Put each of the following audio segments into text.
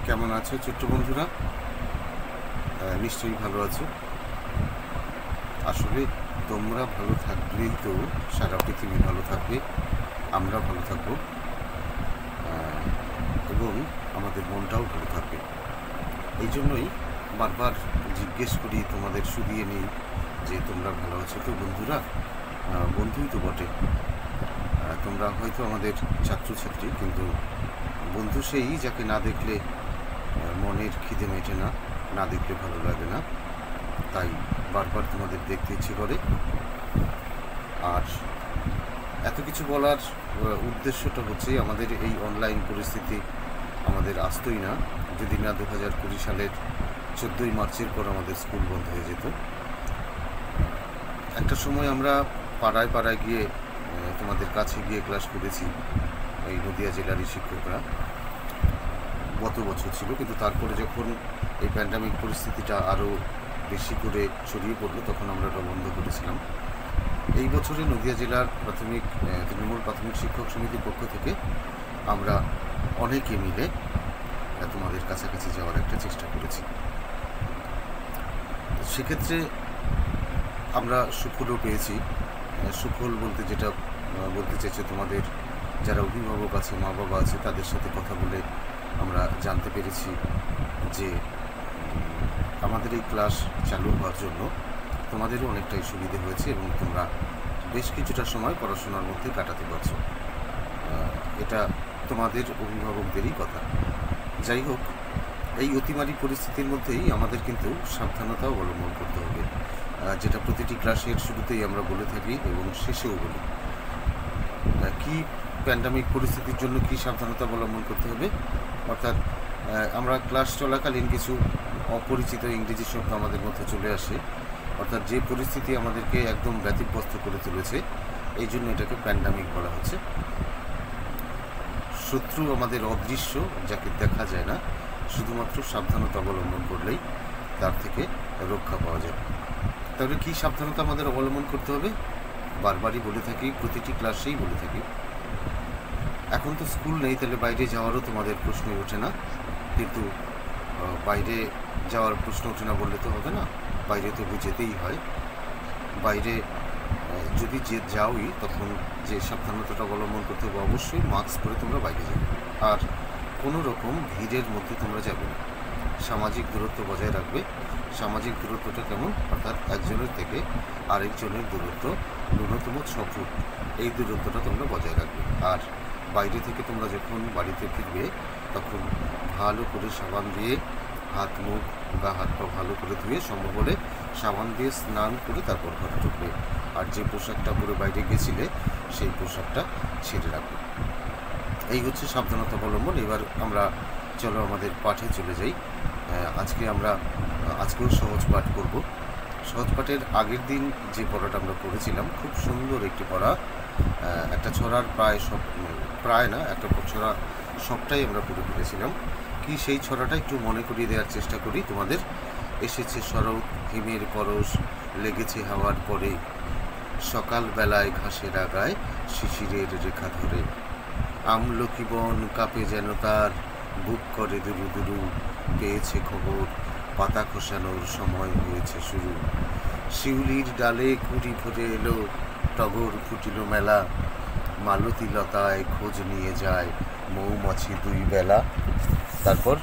কেমন আছো ছোট্ট বন্ধুরা? নিশ্চয়ই ভালো আছো। আসলে তোমরা ভালো থাকলেই তো সারা পৃথিবী ভালো থাকবে, আমরা ভালো থাকবো এবং আমাদের মনটাও ভালো থাকবে। এই জন্যই বারবার জিজ্ঞেস করি, তোমাদের শুধিয়ে নিই যে তোমরা ভালো আছো তো বন্ধুরা? বন্ধুই তো বটে। তোমরা হয়তো আমাদের ছাত্রছাত্রী, কিন্তু বন্ধু সেই যাকে না দেখলে মনের খিদে মেটে না, না দেখলে ভালো লাগে না, তাই বারবার তোমাদের দেখতে ইচ্ছে করে। আর এত কিছু বলার উদ্দেশ্যটা হচ্ছে, আমাদের এই অনলাইন পরিস্থিতি আমাদের আসতোই না যদি না 2020 সালের 14ই মার্চের পর আমাদের স্কুল বন্ধ হয়ে যেত। একটা সময় আমরা পাড়ায় পাড়ায় গিয়ে তোমাদের কাছে গিয়ে ক্লাস করেছি, এই নদিয়া জেলারই শিক্ষকরা। গত বছর ছিল, কিন্তু তারপরে যখন এই প্যান্ডামিক পরিস্থিতিটা আরও বেশি করে ছড়িয়ে পড়লো, তখন আমরা এটা বন্ধ করেছিলাম। এই বছরে নদিয়া জেলার তৃণমূল প্রাথমিক শিক্ষক সমিতির পক্ষ থেকে আমরা অনেকে মিলে তোমাদের কাছাকাছি যাওয়ার একটা চেষ্টা করেছি। সেক্ষেত্রে আমরা সুফলও পেয়েছি। সুফল বলতে যেটা বলতে চাইছে, তোমাদের যারা অভিভাবক আছে, মা বাবা আছে, তাদের সাথে কথা বলে আমরা জানতে পেরেছি যে আমাদের এই ক্লাস চালু হওয়ার জন্য তোমাদেরও অনেকটাই সুবিধে হয়েছে এবং তোমরা বেশ কিছুটা সময় পড়াশোনার মধ্যে কাটাতে পারছো। এটা তোমাদের অভিভাবকদেরই কথা। যাই হোক, এই অতিমারী পরিস্থিতির মধ্যেই আমাদের কিন্তু সাবধানতা অবলম্বন করতে হবে, যেটা প্রতিটি ক্লাসের শুরুতেই আমরা বলে থাকি এবং শেষেও বলি। কি প্যান্ডামিক পরিস্থিতির জন্য কি সাবধানতা অবলম্বন করতে হবে, অর্থাৎ আমরা ক্লাস চলাকালীন কিছু অপরিচিত ইংরেজি শব্দ আমাদের মধ্যে চলে আসে, অর্থাৎ যে পরিস্থিতি আমাদেরকে একদম ব্যতিব্যস্ত করে তুলেছে, এই জন্য এটাকে প্যান্ডামিক বলা হচ্ছে। শত্রু আমাদের অদৃশ্য, যাকে দেখা যায় না, শুধুমাত্র সাবধানতা অবলম্বন করলেই তার থেকে রক্ষা পাওয়া যায়। তাহলে কী সাবধানতা আমাদের অবলম্বন করতে হবে? বারবারই বলে থাকি, প্রতিটি ক্লাসেই বলে থাকি। এখন তো স্কুল নেই, তাহলে বাইরে যাওয়ারও তোমাদের প্রশ্নই ওঠে না। কিন্তু বাইরে যাওয়ার প্রশ্ন ওঠে না বললে তো হবে না, বাইরে তো যেতেই হয়। বাইরে যদি যাওই, তখন যে সাবধানতাটা অবলম্বন করতে হবে, অবশ্যই মাস্ক পরে তোমরা বাইরে যাবে, আর কোনো রকম ভিড়ের মধ্যে তোমরা যাবে না। সামাজিক দূরত্ব বজায় রাখবে। সামাজিক দূরত্বটা কেমন? অর্থাৎ একজনের থেকে আরেকজনের দূরত্ব ন্যূনতম 6 ফুট, এই দূরত্বটা তোমরা বজায় রাখবে। আর বাইরে থেকে তোমরা যখন বাড়িতে ফিরবে, তখন ভালো করে সাবান দিয়ে হাত মুখ বা হাত পা ভালো করে ধুয়ে, সম্ভব হলে সাবান দিয়ে স্নান করে তারপর ঘরে ঢুকবে। আর যে পোশাকটা পরে বাইরে গেছিলে, সেই পোশাকটা ছেড়ে রাখবে। এই হচ্ছে সাবধানতা অবলম্বন। এবার আমরা চলো আমাদের পাঠে চলে যাই। আজকেও সহজ পাঠ করব। সহজ পাঠের আগের দিন যে পড়াটা আমরা পড়েছিলাম, খুব সুন্দর একটি পড়া। একটা ছড়ার একটা ছড়া সবটাই আমরা পড়ে ফেলেছিলাম। কি সেই ছড়াটা একটু মনে করিয়ে দেওয়ার চেষ্টা করি তোমাদের। এসেছে শরৎ, হিমের পরশ লেগেছে হাওয়ার পরে, সকালবেলায় ঘাসের আগায় শিশিরের রেখা ধরে, আমলকি বন কাঁপে যেন তার, বুক করে দুরু দুরু, পেয়েছে খবর পাতা খসানোর সময় হয়েছে শুরু, শিউলির ডালে কুড়ি ভরে এলো, টগর ফুটিল মেলা, মালতী লতায় খোঁজ নিয়ে যায় মৌমাছি 2 বেলা। তারপর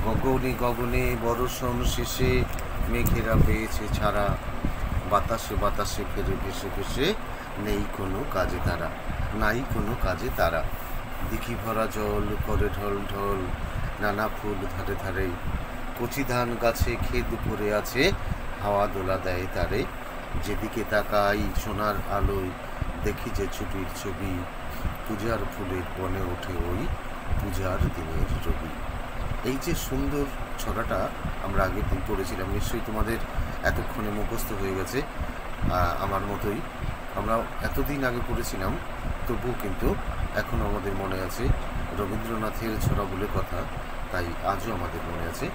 গগনে গগনে বর্ষণ শেষে, মেঘেরা পেয়েছে ছাড়া, বাতাসে বাতাসে ফেরে ভেসে ভেসে, নাই কোনো কাজে তারা, দিঘি ভরা জল করে ঢল ঢল, নানা ফুল ধারে ধারে, কচি ধান গাছে ক্ষেত পড়ে আছে, হাওয়া দোলা দেয় তারে, যেদিকে তাকাই সোনার আলোয়, দেখি যে ছুটির ছবি, পূজার ফুলের বনে ওঠে ওই পূজার দিনের রবি। এই যে সুন্দর ছড়াটা আমরা আগের দিন পড়েছিলাম, নিশ্চয়ই তোমাদের এতক্ষণে মুখস্থ হয়ে গেছে, আমার মতোই। আমরা এতদিন আগে পড়েছিলাম, তবুও কিন্তু এখনও আমাদের মনে আছে। রবীন্দ্রনাথের ছড়া বলে কথা, তাই আজও আমাদের মনে আছে।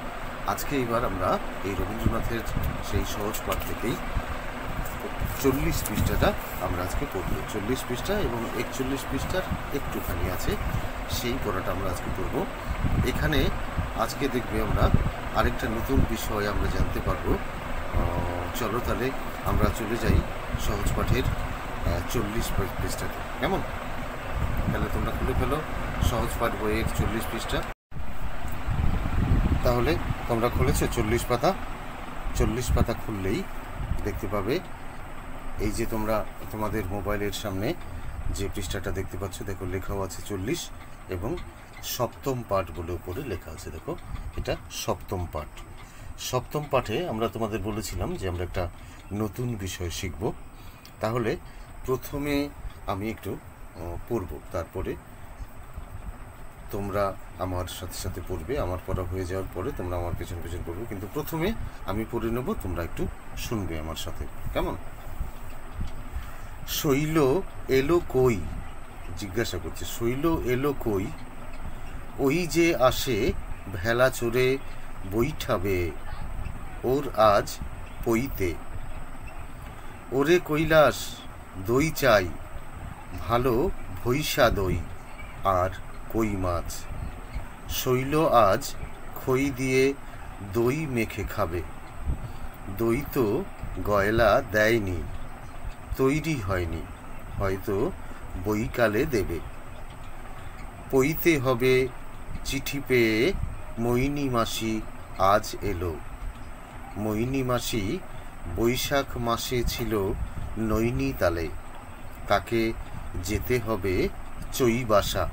আজকে এবার আমরা এই রবীন্দ্রনাথের সেই সহজ পাঠ থেকেই 40 পৃষ্ঠাটা আমরা আজকে পড়ব। 40 পৃষ্ঠা এবং 41 পৃষ্ঠার একটুখানি আছে, সেই পড়াটা আমরা আজকে পড়ব। এখানে আজকে দেখবে আমরা আরেকটা নতুন বিষয় আমরা জানতে পারবো। চলো তাহলে আমরা চলে যাই সহজ পাঠের 40 পৃষ্ঠাতে, কেমন? তাহলে তোমরা খুলে ফেলো সহজ পাঠ বইয়ের 40 পৃষ্ঠা। তাহলে তোমরা খুলেছো 40 পাতা। 40 পাতা খুললেই দেখতে পাবে এই যে তোমরা তোমাদের মোবাইলের সামনে যে পৃষ্ঠাটা দেখতে পাচ্ছ, দেখো লেখাও আছে 40 এবং সপ্তম পাঠ বলে উপরে লেখা আছে। দেখো এটা সপ্তম পাঠ। সপ্তম পাঠে আমরা তোমাদের বলেছিলাম যে আমরা একটা নতুন বিষয় শিখব। তাহলে প্রথমে আমি একটু পড়ব, তারপরে তোমরা আমার সাথে সাথে পড়বে। আমার পড়া হয়ে যাওয়ার পরে তোমরা আমার পেছন পেছন পড়বে, কিন্তু প্রথমে আমি পড়ে নেব, তোমরা একটু শুনবে আমার সাথে, কেমন? শৈল এলো কই, জিজ্ঞাসা করছে, শৈল এলো কই, ওই যে আসে ভেলা চড়ে বৈঠাবে, ওর আজ পইতে। ওরে কৈলাস দই চাই, ভালো ভৈসা দই আর কই মাছ। শৈল আজ খই দিয়ে দই মেখে খাবে, দই তো গয়লা দেয়নি, তৈরি হয়নি, হয়তো বৈকালে দেবে। পইতে হবে চিঠি পেয়ে মৈনী মাসি আজ এলো। মৈনী মাসি বৈশাখ মাসে ছিল নৈনিতালে, তাকে যেতে হবে চৈবাসা,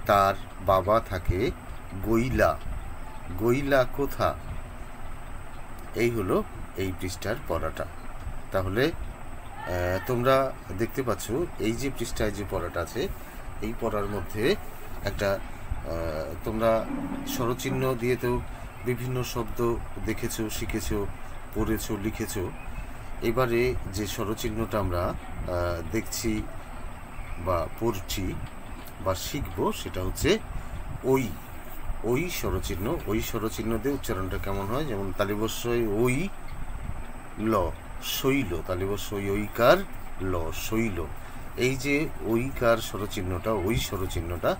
তার বাবা থাকে গৈলা। গৈলা কোথা? এই হলো এই পৃষ্ঠার পড়াটা। তাহলে তোমরা দেখতে পাচ্ছ এই যে পৃষ্ঠায় যে পড়াটা আছে, এই পড়ার মধ্যে একটা তোমরা স্বরচিহ্ন দিয়ে তো বিভিন্ন শব্দ দেখেছো, শিখেছো, পড়েছো, লিখেছো। এবারে যে স্বরচিহ্নটা আমরা দেখছি বা পড়ছি বা শিখব সেটা হচ্ছে ওই। ওই স্বরচিহ্ন, ওই স্বরচিহ্ন দিয়ে উচ্চারণটা কেমন হয়, যেমন তালিবস্যই ওই ল, শৈল, তালিবস্যই ঐকার ল, শৈল। এই যে ঐকার স্বরচিহ্নটা, ওই স্বরচিহ্নটা,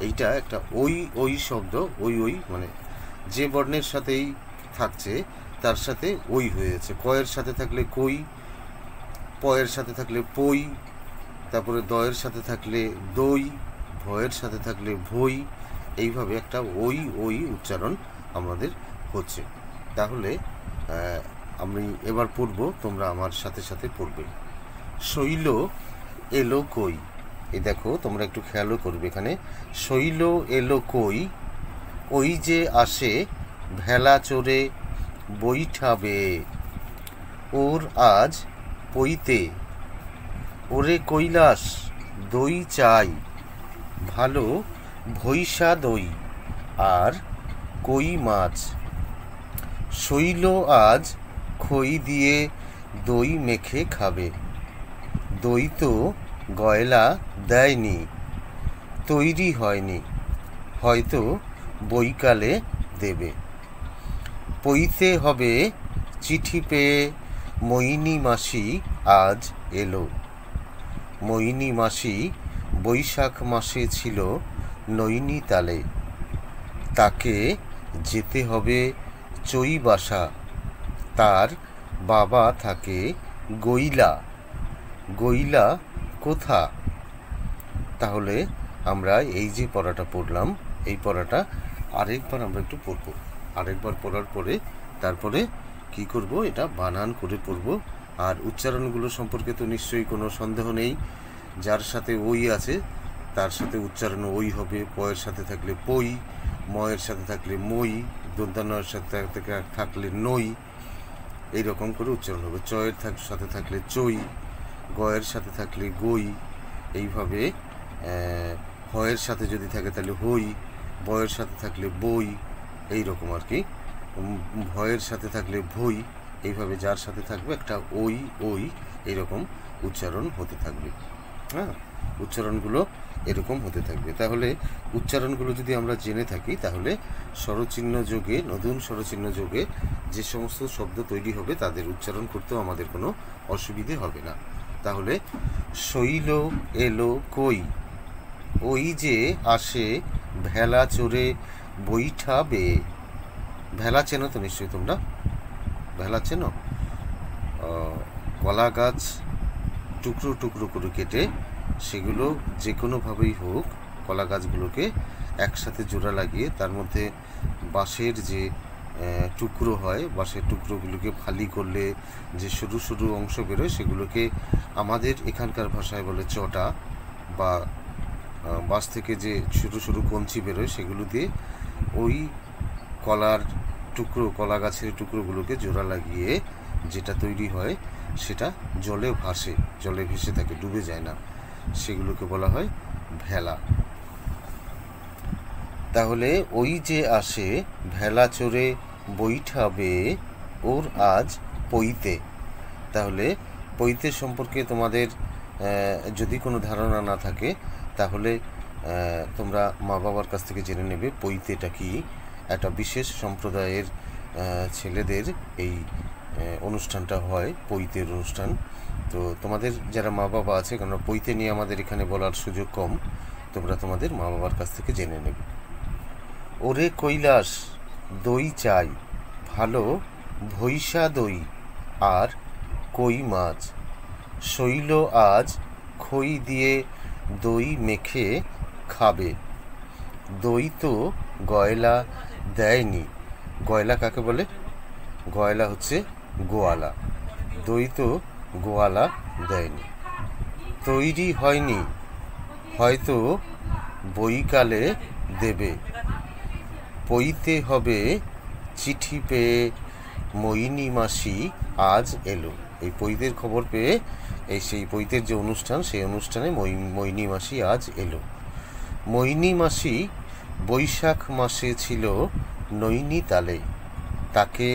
এইটা একটা ওই ওই শব্দ। ওই ওই মানে যে বর্ণের সাথেই থাকছে তার সাথে ওই হয়েছে। কয়ের সাথে থাকলে কই, পয়ের সাথে থাকলে পই, তারপরে দয়ের সাথে থাকলে দই, ভয়ের সাথে থাকলে ভই। এইভাবে একটা ওই ওই উচ্চারণ আমাদের হচ্ছে। তাহলে আমি এবার পড়ব, তোমরা আমার সাথে সাথে পড়বে। শৈল এলো কই, এই দেখো তোমরা একটু খেয়ালও করবে এখানে। শৈল এলো কই, ওই যে আসে ভেলা চড়ে বৈঠাবে, ওর আজ পইতে। ওরে কৈলাস দই চাই, ভালো ভৈসা দই আর কই মাছ। শৈল আজ খই দিয়ে দই মেখে খাবে, দই তো গয়লা দেয়নি, তৈরি হয়নি, হয়তো বৈকালে দেবে। পইতে হবে চিঠি পেয়ে মৈনী মাসি আজ এলো। মৈনী মাসি বৈশাখ মাসে ছিল নৈনিতালে, তাকে যেতে হবে চৈবাসা, তার বাবা থাকে গৈলা। গৈলা কোথা? তাহলে আমরা এই যে পড়াটা পড়লাম, এই পড়াটা আরেকবার আমরা একটু পড়ব। আরেকবার পড়ার পরে তারপরে কি করব, এটা বানান করে পড়ব। আর উচ্চারণগুলো সম্পর্কে তো নিশ্চয়ই কোনো সন্দেহ নেই। যার সাথে ওই আছে তার সাথে উচ্চারণ ওই হবে। পয়ের সাথে থাকলে পই, ময়ের সাথে থাকলে মই, দন্তানয়ের সাথে থাকলে নই, এইরকম করে উচ্চারণ হবে। চয়ের সাথে থাকলে চই, গয়ের সাথে থাকলে গই, এইভাবে হয়ের সাথে যদি থাকে তাহলে হই, বয়ের সাথে থাকলে বই, এইরকম আর কি। ভয়ের সাথে থাকলে ভই, এইভাবে যার সাথে থাকবে একটা ওই ওই এইরকম উচ্চারণ হতে থাকবে। হ্যাঁ, উচ্চারণগুলো এরকম হতে থাকবে। তাহলে উচ্চারণগুলো যদি আমরা জেনে থাকি তাহলে স্বরচিহ্ন যোগে, নতুন স্বরচিহ্ন যোগে যে সমস্ত শব্দ তৈরি হবে তাদের উচ্চারণ করতেও আমাদের কোনো অসুবিধে হবে না। তাহলে শৈল এলো কই, ওই যে আসে ভেলা চড়ে বৈঠা বেয়ে। ভেলা চেনো তো নিশ্চয়ই তোমরা, ভেলা চেনো? কলা গাছ টুকরো টুকরো করে কেটে সেগুলো যে কোনোভাবেই হোক কলা গাছগুলোকে একসাথে জোড়া লাগিয়ে তার মধ্যে বাঁশের যে টুকরো হয়, বাঁশের টুকরোগুলোকে ফালি করলে যে সরু সরু অংশ বেরোয় সেগুলোকে আমাদের এখানকার ভাষায় বলে চটা, বা বাঁশ থেকে যে সরু সরু কঞ্চি বেরোয় সেগুলো দিয়ে ওই কলার টুকরো, কলা গাছের টুকরোগুলোকে জোড়া লাগিয়ে যেটা তৈরি হয় সেটা জলে ভাসে, জলে ভেসে থাকে, ডুবে যায় না, সেগুলোকে বলা হয় ভেলা। তাহলে ওই যে আসে ভেলা চড়ে বৈঠা বেয়ে, ওর আজ পইতে। তাহলে পইতে সম্পর্কে তোমাদের যদি কোনো ধারণা না থাকে তাহলে তোমরা মা বাবার কাছ থেকে জেনে নেবে পইতেটা কি। একটা বিশেষ সম্প্রদায়ের ছেলেদের এই অনুষ্ঠানটা হয়, পইতের অনুষ্ঠান। তো তোমাদের যারা মা বাবা আছে, কেননা পইতে নিয়ে আমাদের এখানে বলার সুযোগ কম, তোমরা তোমাদের মা বাবার কাছ থেকে জেনে নেবে। ওরে কৈলাস দই চাই, ভালো ভৈসা দই আর কই মাছ। শৈল আজ খই দিয়ে দই মেখে খাবে। দই তো গয়লা দেয়নি। গয়লা কাকে বলে? গয়লা হচ্ছে গোয়ালা। দই তো গোয়ালা দেয়নি। তৈরি হয়নি, হয়তো বইকালে দেবে। পইতে হবে চিঠি পেয়ে মইনি মাসি আজ এলো। এই পইতের খবর পেয়ে সেই পইতের যে অনুষ্ঠান, সেই অনুষ্ঠানে মইনি মাসি আজ এলো। মইনি মাসি বৈশাখ মাসে ছিল নৈনিতালে, তাকে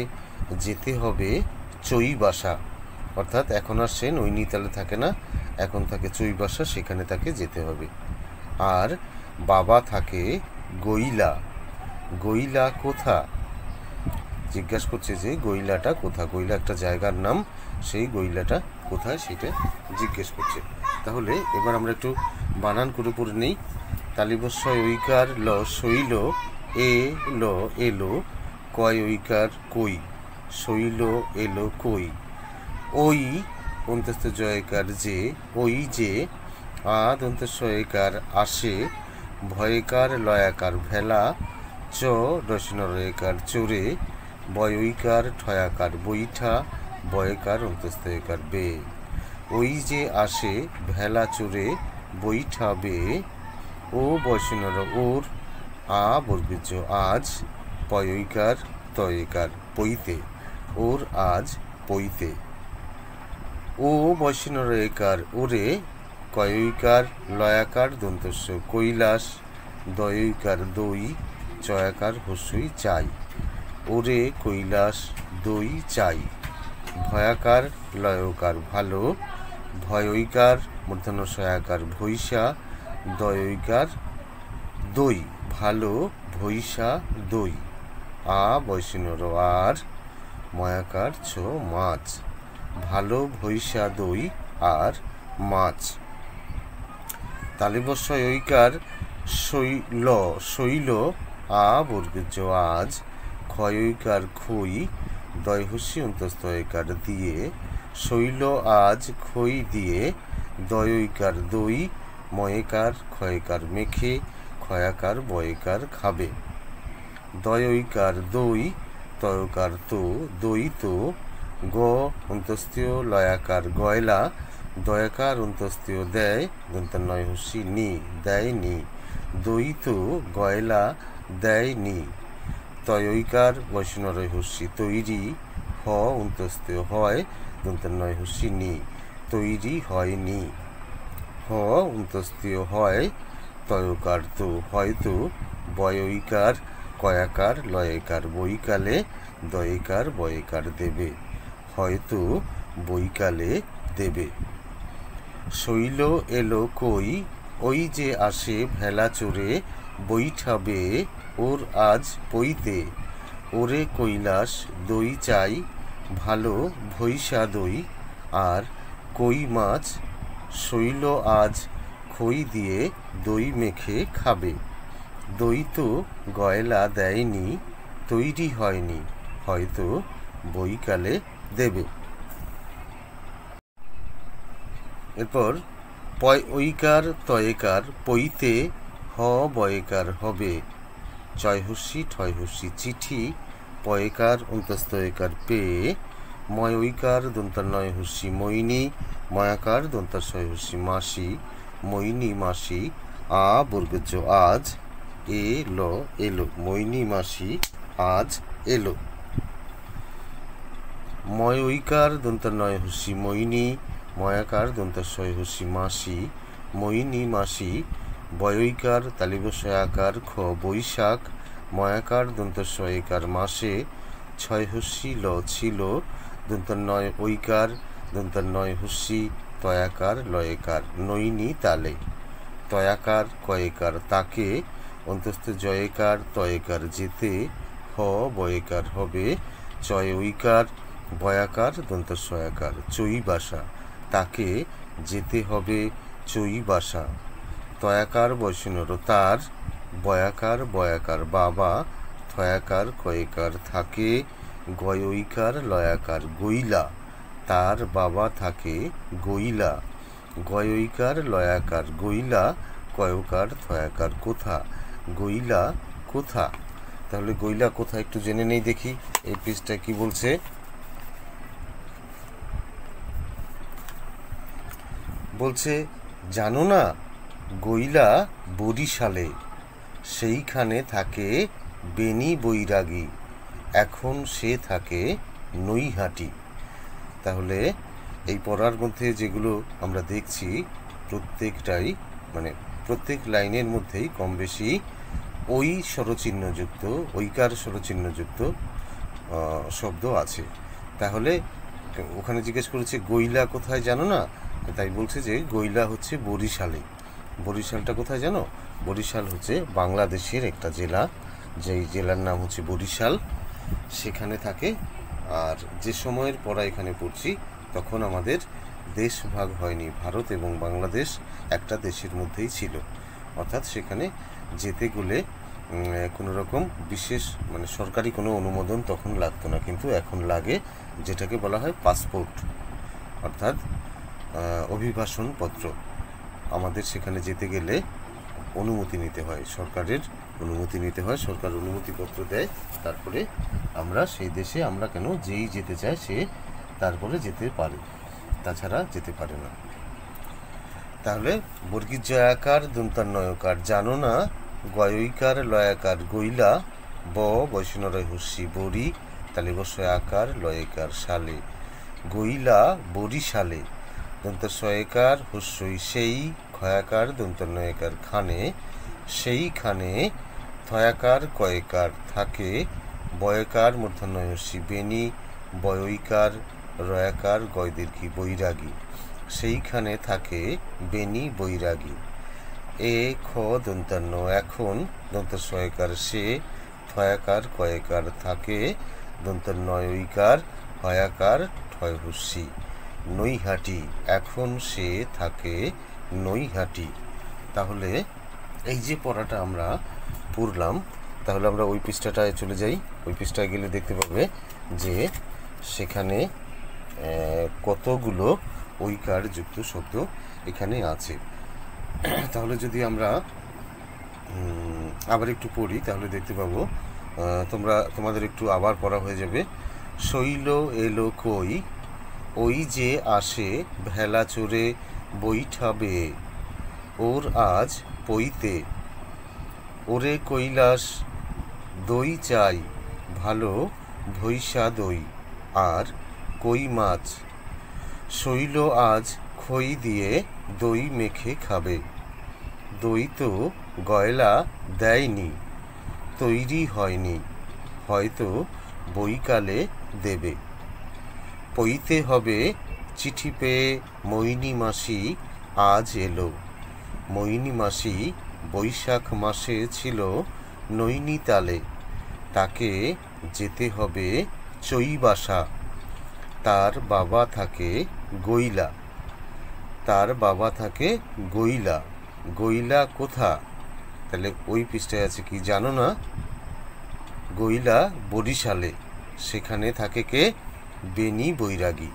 যেতে হবে চৈবাসা। অর্থাৎ এখন আর সে নৈনিতালে থাকে না, এখন থাকে চৈবাসা, সেখানে তাকে যেতে হবে। আর বাবা থাকে গৈলা। গৈলা কোথা? জিজ্ঞাসা করছে যে গৈলাটা কোথা। গৈলা একটা জায়গার নাম, সেই গৈলাটা কোথায় সেটা জিজ্ঞেস করছে। তাহলে এবার আমরা একটু বানান করে পড়ে নেই। তালিবস্বয় ঐকার ল শৈল, এ ল এলো, কয় ঐকার কই, শৈল এলো কই। ওই অন্তস্থ জয়কার যে, ওই যে। আ দন্তস্বয়কার আসে, ভয়কার লয়াকার ভেলা, চ রসনরয়কার চোরে, বয়ৈকার ঠয়াকার বৈঠা, বয়কার অন্তস্থয়কার বে। ওই যে আসে ভেলা চোরে বৈঠা বে, ও বয়সনর ওর, আ বর্গীজ আজ, পয়ৈকার তয়কার পইতে, ওর আজ পইতে। ও বয়সনরয়কার ওরে, কয়ৈকার লয়াকার দন্তস্য কৈলাস, দয়ৈকার দই, চয়াকার হস্যই চাই। ওরে কৈলাস দই চাই। ভয়াকার লয়কার ভালো, ভয়ৈকার মূর্ধন্য সয়াকার ভৈসা, দয়ৈকার দই, ভালো ভৈসা দই। আ বয়সিনর আর, ময়াকার ছ মাছ, ভালো ভৈসা দই আর মাছ। তালিবস্বয়ৈকার শৈল, শৈল আ বর্গীজ আজ, ক্ষয়ৈকার খই, দয়হস্যি অন্তস্থয়কার দিয়ে, শৈল আজ খই দিয়ে, দয়ৈকার দই, ময়কার ক্ষয়কার মেখে, ক্ষয়াকার বয়কার খাবে। দয়ৈকার দই, তয়কার তো, দই তো, গ অন্তস্থীয় লয়াকার গয়লা, দয়াকার অন্তস্থীয় দেয়, দন্তন্বয় হস্যি নি, দেয়নি। দই তো গয়লা দেয়নি। তয়ৈকার বৈষ্ণরয় হস্যি তৈরি, হ অন্তস্থীয় হয়, দন্তন্বয় হস্যি নি, তৈরি হয়নি। হ অন্তস্থীয় হয়, তয়কার তো হয়তো, বয়ৈকার কয়াকার লয়কার বৈকালে, দয়কার বয়কার দেবে, হয়তো বৈকালে দেবে। শৈল এলো কই, ওই যে আসে ভেলা চড়ে বৈঠাবে, ওর আজ পইতে। ওরে কৈলাস দই চাই ভালো ভৈসা দই, আর কই মাছ শৈল আজ খই দিয়ে দই মেখে খাবে। দই তো গয়লা দেয়নি, তৈরি হয়নি, হয়তো বৈকালে দেবে। এরপর পয়ইকার তয়েকার পইতে হ বয়েকার হবে, চয়হস্যি ঠয়হস্যি চিঠি, পয়েকার অন্তস্তয়েকার পেয়ে, ময়ইকার দন্তান্নয় হস্যি মৈনী, ময়াকার দন্তাশয়হস্যি মাসি, মৈনী মাসি আ বর্গজ আজ, এলো এলো, মৈনী মাসি আজ এলো। ময়ইকার দন্তান্নয় হস্যি মৈনী, ময়াকার দন্তাশয় হস্যি মাসি, মৈনী মাসি, বয়ইকার তালিবশয়াকার খ বৈশাখ, ময়াকার দন্তস্বয়কার মাসে, ছয় হস্যি ল ছিল, দন্তান্নয় ঐকার দন্তান্নয় হস্যি তয়াকার লয়েকার, নৈনী তালে, তয়াকার কয়েকার তাকে, অন্তস্থ জয়েকার তয়েকার যেতে, হ বয়েকার হবে, চয় ঐকার বয়াকার দন্তস্বয়াকার চৈবাসা, তাকে যেতে হবে চৈবাসা। তয়াকার বয়সিনর তার, বয়াকার বয়াকার বাবা, থয়াকার কয়েকার থাকে, গয়ইকার লয়াকার গইলা, তার বাবা থাকে গইলা, গয়ইকার লয়াকার গইলা, কয়কার থয়াকার কোথা, গইলা কোথা। তাহলে গইলা কোথা একটু জেনে নেই দেখি এই পৃষ্ঠা কি বলছে। বলছে জানো না, গইলা বরিশালে, সেইখানে থাকে বেনি বৈরাগী, এখন সে থাকে নৈহাটি। তাহলে এই পড়ার মধ্যে যেগুলো আমরা দেখছি প্রত্যেকটাই মানে প্রত্যেক লাইনের মধ্যেই কম বেশি ওই স্বরচিহ্নযুক্ত, ঐকার স্বরচিহ্নযুক্ত শব্দ আছে। তাহলে ওখানে জিজ্ঞেস করেছে গইলা কোথায় জানো না, তাই বলছে যে গইলা হচ্ছে বরিশালে। বরিশালটা কোথায় জানো? বরিশাল হচ্ছে বাংলাদেশের একটা জেলা, যেই জেলার নাম হচ্ছে বরিশাল, সেখানে থাকে। আর যে সময়ের পড়া এখানে পড়ছি তখন আমাদের দেশ ভাগ হয়নি, ভারত এবং বাংলাদেশ একটা দেশের মধ্যেই ছিল, অর্থাৎ সেখানে যেতে গেলে কোনো রকম বিশেষ মানে সরকারি কোনো অনুমোদন তখন লাগতো না, কিন্তু এখন লাগে, যেটাকে বলা হয় পাসপোর্ট অর্থাৎ অভিবাসনপত্র। আমাদের সেখানে যেতে গেলে অনুমতি নিতে হয়, সরকারের অনুমতি নিতে হয়, সরকার অনুমতিপত্র দেয়, তারপরে আমরা সেই দেশে আমরা কেন যেই যেতে চায় সে তারপরে যেতে পারে, তাছাড়া যেতে পারে না। তাহলে বর্গীর জয়াকার দন্তান্নয়কার জানো না, গয়ইকার লয়াকার গইলা, ব বৈষ্ণরয় হস্যি বরি, তালিবশয় আকার লয়েকার সালে, গইলা বরিশালে, দন্তস্বয়কার হস্যই সেই, ক্ষয়াকার দন্তন্নয়কার খানে, সেইখানে, থয়াকার কয়েকার থাকে, বয়কার মূর্ধন্যয় হস্যি বেনি, বয়ইকার রয়াকার গয় দীর্ঘি বৈরাগী, সেইখানে থাকে বেনি বৈরাগী। এ খ দন্তান্ন এখন, দন্তস্বয়কার সে, থয়াকার কয়েকার থাকে, দন্তন্নয়ইকার হয়াকার ঠয় হস্যি, নৈহাটি, এখন সে থাকে নৈহাটি। তাহলে এই যে পড়াটা আমরা পড়লাম, তাহলে আমরা ওই পৃষ্ঠাটায় চলে যাই। ওই পৃষ্ঠায় গেলে দেখতে পাবে যে সেখানে কতগুলো ঐকার যুক্ত শব্দ এখানে আছে। তাহলে যদি আমরা আবার একটু পড়ি তাহলে দেখতে পাবো, তোমাদের একটু আবার পড়া হয়ে যাবে। শৈল এলো কই, ওই যে আসে ভেলা চড়ে বৈঠাবে, ওর আজ পইতে, ওরে কৈলাস দই চাই ভালো ভৈসা দই, আর কই মাছ শৈল আজ খই দিয়ে দই মেখে খাবে। দই তো গয়লা দেয়নি, তৈরি হয়নি, হয়তো বৈকালে দেবে। পইতে হবে চিঠি পেয়ে মৈনী মাসি আজ এলো। মৈনী মাসি বৈশাখ মাসে ছিল নৈনিতালে, তাকে যেতে হবে চৈবাসা, তার বাবা থাকে গৈলা। তার বাবা থাকে গৈলা। গৈলা কোথা? তাহলে ওই পৃষ্ঠায় আছে কি জানো না? গৈলা বরিশালে, সেখানে থাকে কে? বেনি বৈরাগী।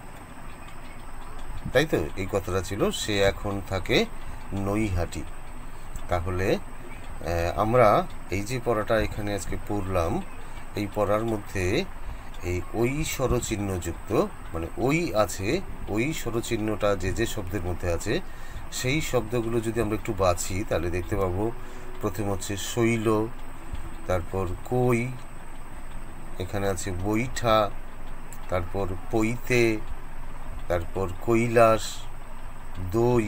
তাই তো, এই কথাটা ছিল। সে এখন থাকে নৈহাটি। তাহলে আমরা এই যে পড়াটা এখানে আজকে পড়লাম, এই পড়ার মধ্যে এই ওই স্বরচিহ্নযুক্ত, মানে ওই আছে, ওই স্বরচিহ্নটা যে যে শব্দের মধ্যে আছে সেই শব্দগুলো যদি আমরা একটু বাছি তাহলে দেখতে পাবো প্রথম হচ্ছে শৈল, তারপর কই, এখানে আছে বৈঠা, তারপর পৈতে, তারপর কৈলাস, দই,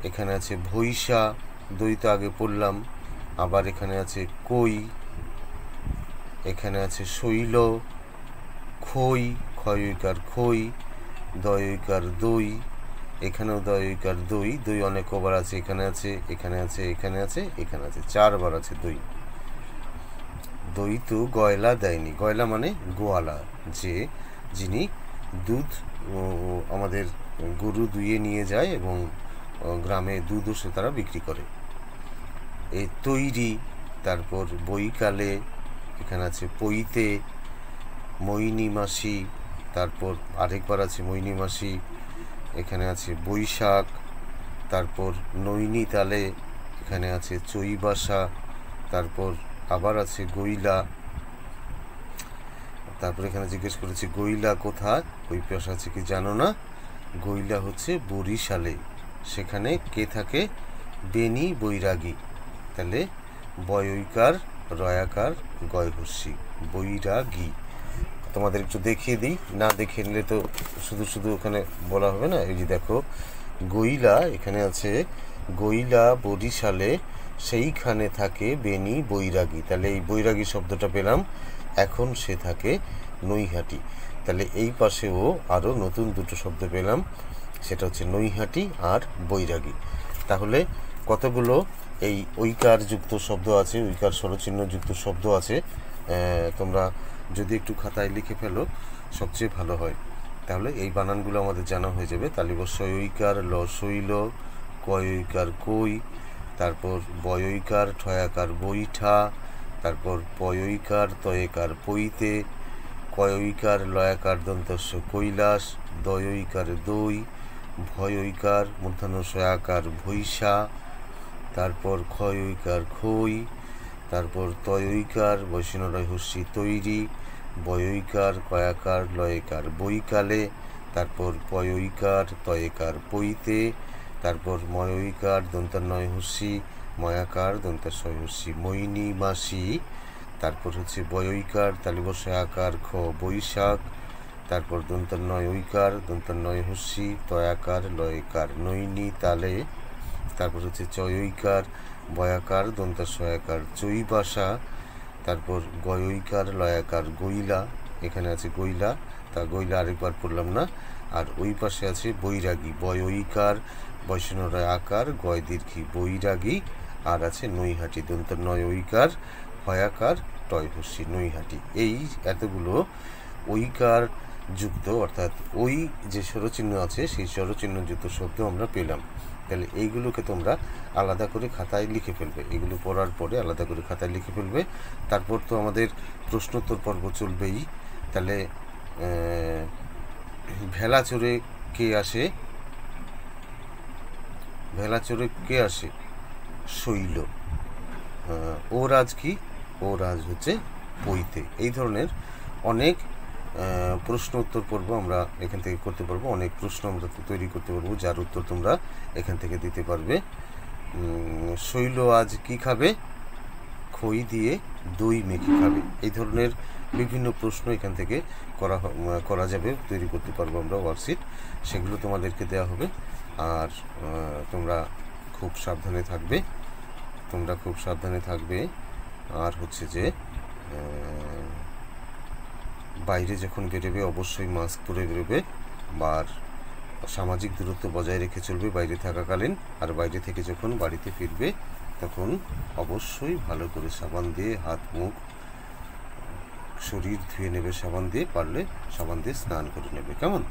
এখানে আছে ভৈষা, দই তো আগে পড়লাম। আবার এখানে আছে কই, এখানে আছে শৈল, খই, ক্ষয়িকার খই, দয়িকার দই, এখানেও দয়িকার দই, দই অনেক কবার আছে, এখানে আছে, এখানে আছে, এখানে আছে, এখানে আছে, 4বার আছে দই। দই তো গয়লা দেয়নি। গয়লা মানে গোয়ালা, যিনি দুধ আমাদের গরু দুইয়ে নিয়ে যায় এবং গ্রামে দুধও সে তারা বিক্রি করে। এই তৈরি, তারপর বৈকালে, এখানে আছে পৈতে, মৈনী মাসি, তারপর আরেকবার আছে মৈনী মাসি, এখানে আছে বৈশাখ, তারপর নৈনিতালে, এখানে আছে চৈবাসা, তারপর আবার আছে গৈলা, তারপর এখানে জিজ্ঞেস করেছে গৈলা কোথায়? ওই পাশে আছে কি জানো না? গৈলা হচ্ছে বরিশালে, সেখানে কে থাকে? বেনি বৈরাগী। তাহলে বয়ইকার রয়াকার গয়হস্যি, বৈরাগী। তোমাদের একটু দেখিয়ে দিই, না দেখে নিলে তো শুধু শুধু ওখানে বলা হবে না। এই যে দেখো গৈলা, এখানে আছে গৈলা বরিশালে, সেইখানে থাকে বেনি বৈরাগী। তাহলে এই বৈরাগী শব্দটা পেলাম। এখন সে থাকে নৈহাটি। তাহলে এই পাশেও আরও নতুন দুটো শব্দ পেলাম, সেটা হচ্ছে নৈহাটি আর বৈরাগী। তাহলে কতগুলো এই ঐকার যুক্ত শব্দ আছে, ঐকার স্বরচিহ্নযুক্ত শব্দ আছে, তোমরা যদি একটু খাতায় লিখে ফেলো সবচেয়ে ভালো হয়। তাহলে এই বানানগুলো আমাদের জানা হয়ে যাবে। তালিবস্বয় ঐকার, ল শৈল, কয়ইকার কই, তারপর বয়ইকার ঠয়াকার বৈঠা, তারপর পয়ইকার তয়কার পৈতে, কয়ইকার লয়াকার দন্তস্য কৈলাস, দয়ইকার দই, ভয়ইকার মূর্ধন্যশয়াকার ভৈষা, তারপর ক্ষয়ইকার খই, তারপর তয়ইকার বৈষ্ণরয় হস্যি তৈরি, বয়ইকার কয়াকার লয়কার বৈকালে, তারপর পয়ইকার তয়কার পৈতে, তারপর ময়ইকার দন্তান্নয় হস্যি ময়াকার দন্তাশয় হস্যি মৈনী মাসি, তারপর হচ্ছে বয়ইকার তালিবস্বয়াকার খ বৈশাখ, তারপর দন্তান্নয় ঐকার দন্তান্নয় হস্যি তয়াকার লয়কার নৈনী তালে, তারপর হচ্ছে চয়ইকার বয়াকার দন্তাশয়াকার চৈবাসা, তারপর গয়ইকার লয়াকার গৈলা, এখানে আছে গৈলা, তা গৈলা আরেকবার পড়লাম না। আর ওই পাশে আছে বৈরাগী, বয়ইকার বৈষ্ণরায় আকার গয় দীর্ঘী বৈরাগী, আর আছে নৈহাটি, দন্তন্নয় ঐকার হয়াকার টয় হস্যি নৈহাটি। এই এতগুলো ঐকার যুক্ত, অর্থাৎ ওই যে স্বরচিহ্ন আছে সেই স্বরচিহ্নযুক্ত শব্দ আমরা পেলাম। তাহলে এইগুলোকে তোমরা আলাদা করে খাতায় লিখে ফেলবে, এগুলো পড়ার পরে আলাদা করে খাতায় লিখে ফেলবে। তারপর তো আমাদের প্রশ্নোত্তর পর্ব চলবেই। তাহলে ভেলা চড়ে কে আসে? ভেলা চড়ে কে আসে? শৈল। ও রাজ কি? ও রাজ হচ্ছে পৈতে। এই ধরনের অনেক প্রশ্ন উত্তর পর্ব আমরা এখান থেকে করতে পারবো, অনেক প্রশ্ন আমরা তৈরি করতে পারবো যার উত্তর তোমরা এখান থেকে দিতে পারবে। শৈল আজ কি খাবে? খই দিয়ে দই মেখে খাবে। এই ধরনের বিভিন্ন প্রশ্ন এখান থেকে করা যাবে, তৈরি করতে পারবো আমরা ওয়ার্কশিট, সেগুলো তোমাদেরকে দেওয়া হবে। আর তোমরা খুব সাবধানে থাকবে। আর হচ্ছে যে বাইরে যখন বেরোবে অবশ্যই মাস্ক পরে বেরোবে, আর সামাজিক দূরত্ব বজায় রেখে চলবে বাইরে থাকাকালীন। আর বাইরে থেকে যখন বাড়িতে ফিরবে তখন অবশ্যই ভালো করে সাবান দিয়ে হাত মুখ শরীর ধুয়ে নেবে সাবান দিয়ে, পারলে সাবান দিয়ে স্নান করে নেবে। কেমন?